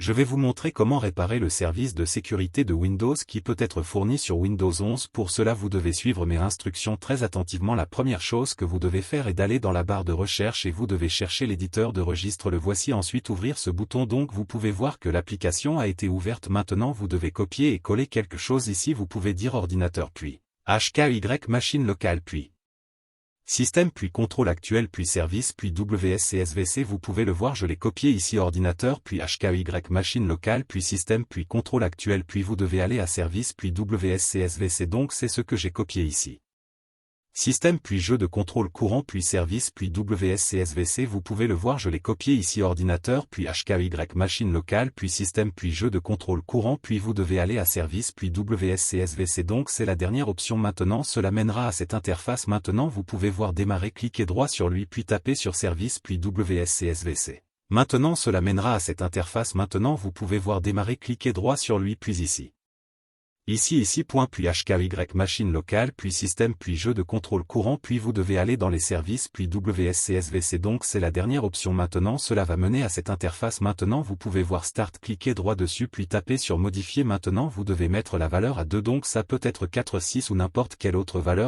Je vais vous montrer comment réparer le service de sécurité de Windows qui peut être fourni sur Windows 11. Pour cela vous devez suivre mes instructions très attentivement. La première chose que vous devez faire est d'aller dans la barre de recherche et vous devez chercher l'éditeur de registre. Le voici. Ensuite ouvrir ce bouton. Donc vous pouvez voir que l'application a été ouverte. Maintenant vous devez copier et coller quelque chose ici. Vous pouvez dire ordinateur puis HKY machine locale puis système puis contrôle actuel puis service puis WSCSVC. Vous pouvez le voir, je l'ai copié ici, ordinateur puis HKY machine locale puis système puis contrôle actuel puis vous devez aller à service puis WSCSVC. Donc c'est ce que j'ai copié ici. Système puis jeu de contrôle courant puis service puis WSCSVC. Vous pouvez le voir, je l'ai copié ici, ordinateur puis HKY machine locale puis système puis jeu de contrôle courant puis vous devez aller à service puis WSCSVC. Donc c'est la dernière option. Maintenant cela mènera à cette interface. Maintenant vous pouvez voir démarrer, cliquez droit sur lui puis tapez sur service puis WSCSVC. Maintenant cela mènera à cette interface. Maintenant vous pouvez voir démarrer, cliquez droit sur lui puis ici point puis HKY machine locale puis système puis jeu de contrôle courant puis vous devez aller dans les services puis WSCSVC. Donc c'est la dernière option. Maintenant cela va mener à cette interface. Maintenant vous pouvez voir start, cliquez droit dessus puis tapez sur modifier. Maintenant vous devez mettre la valeur à 2, donc ça peut être 4, 6 ou n'importe quelle autre valeur.